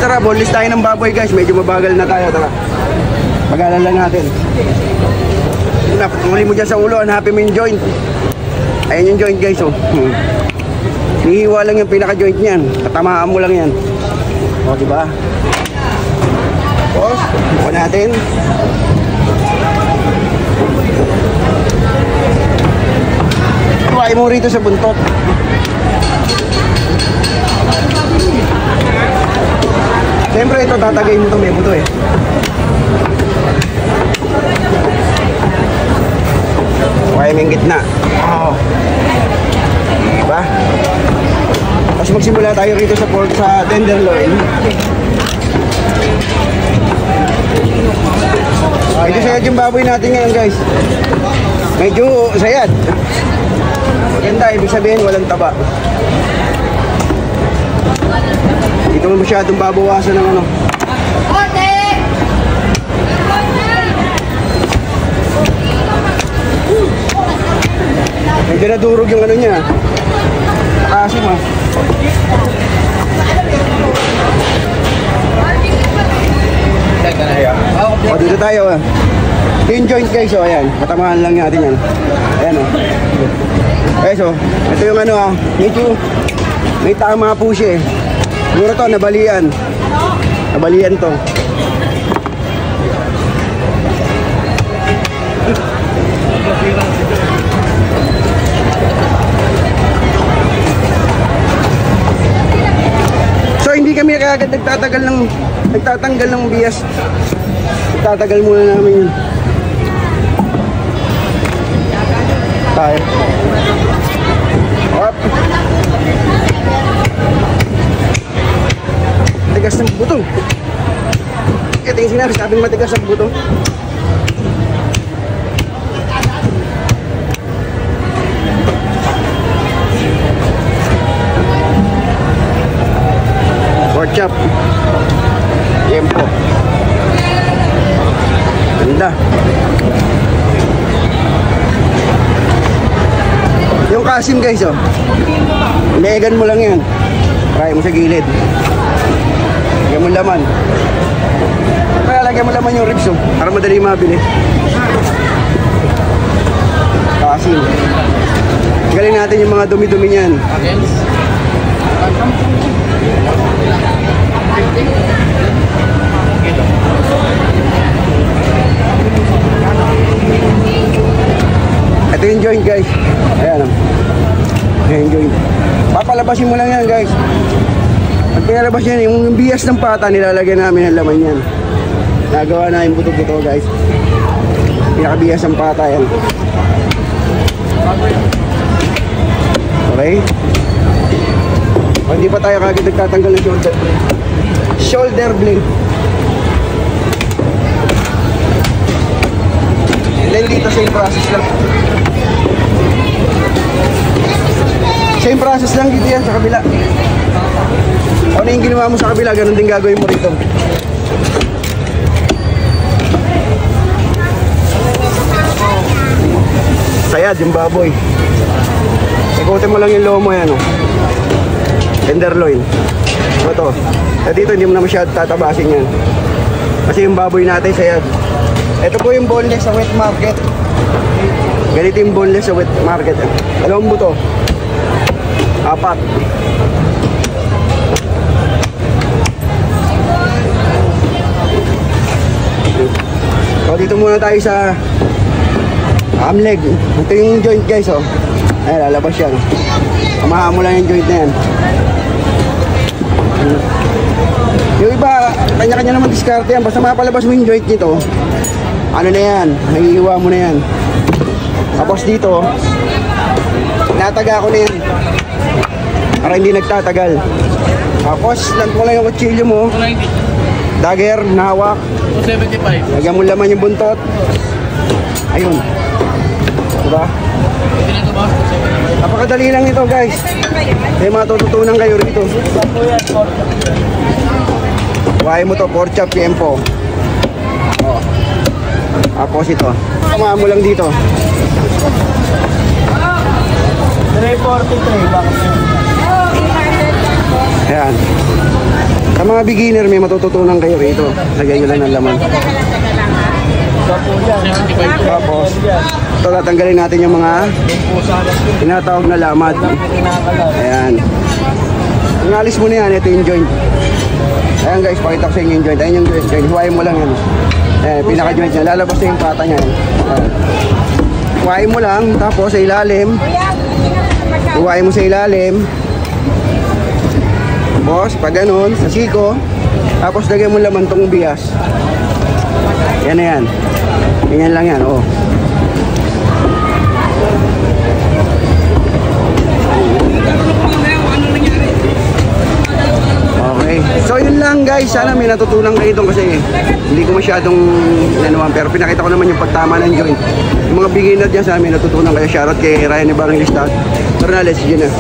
tara, boneless tayo ng baboy guys. Medyo mabagal na tayo, tara. Pagalan lang natin. Muli mo dyan sa ulo, hanapin mo yung joint. Ayan yung joint guys, oh. Hihiwa lang yung pinaka-joint niyan. Tatamaan mo lang yan. O, diba? Tapos, buka natin. Tuwain mo rito sa buntot. Siyempre ito, tatagay mo ito, may buto eh. Tuwain mo yung gitna. Oo. Diba? Tapos magsimula tayo rito sa pork, sa tenderloin. Medyo sayad yung baboy natin ngayon guys. Medyo sayad. Maganda, ibig sabihin walang taba. Dito mo masyadong babawasan ng ano. Medyo nadurog yung ano niya. Nakasim ha. O dito tayo ha. Yung joint guys o, ayan. Katamahan lang natin yan. Ayan o. Guys o, ito yung ano ha. Medyo may tama po siya eh. Siguro to, nabalian. Nabalian to. So hindi kami kagad nagtatanggal ng bias. Tatagal muna namin yun. Tayo. Hop. Matigas ng buto. Ito yung sinabi, sabing matigas ng buto. Pork chop. Tiempo. Ganda. Yung kasim guys oh. Legan mo lang yan. Try mo sa gilid. Lagyan mo laman. Kaya lagyan mo laman yung ribs oh. Para madali mabili. Kasim. Galing natin yung mga dumi-dumi niyan. Ito yung joint guys. Ayan o. Ayan yung joint. Papalabasin mo lang yan guys. Pag pinalabas yan, yung bias ng pata nilalagyan namin ng laman yan. Nagawa na yung buto-buto guys. Pinakabias ng pata yan. Okay. O, hindi pa tayo kagad nagtatanggal ng shoulder blade. Shoulder blade. And then dito same process lang. Same process lang dito yan sa kabila. Ano yung ginawa mo sa kabila, ganun din gagawin mo rito. Sayad yung baboy. Ikutin mo lang yung lomo yan oh. Tenderloin. Ito. At dito hindi mo na masyado tatabasin yan. Kasi yung baboy natin sayad. Ito po yung boneless sa wet market. Ganito yung boneless sa wet market. Dalawang buto. 4. So dito muna tayo sa arm leg. Ito yung joint guys oh. Ay lalabas yan. Samahan mo lang yung joint na yan. Yung iba, kanya-kanya naman diskarte yan. Basta mapalabas mo yung joint nito, ano na yan, nahihiwa mo na yan. Tapos dito, nataga ko na yan para hindi nagtatagal. Tapos, lant mo lang yung kutsilyo mo. Dagger, nahawak. 275. Lagyan mo laman yung buntot. Ayun. Diba? Napakadali lang ito guys. May matututunan kayo rito. Buhay mo to, pork chop tiempo. Oh. Tapos ito. Samahan mo lang dito. 343. Ayan. Sa mga beginner, may matututunan kayo rito. Lagyan nyo lang ng laman. Tapos, ito tatanggalin natin yung mga tinatawag na lamad. Ayan. Inalis mo na yan, ito yung joint. Ayan guys, pakita ko sa inyo yung joint. Ayan yung joint. Huwain mo lang yan. Ayan, pinaka-joint niya. Lalabas na yung pata niya. Huwain mo lang, tapos sa ilalim. Huwain mo sa ilalim. Tapos, pag ganun, sa siko. Tapos, lagyan mo laman tong bias. Yan na yan. Ganyan lang yan, oh. Okay. So, yun lang guys. Sana may natutunan kayo ito kasi hindi ko masyadong inanuan. Pero pinakita ko naman yung pagtama ng joint. Yung mga beginner dyan, sana may natutunan kayo. Shoutout kay Ryan Evangelista. Tara na, let's go na.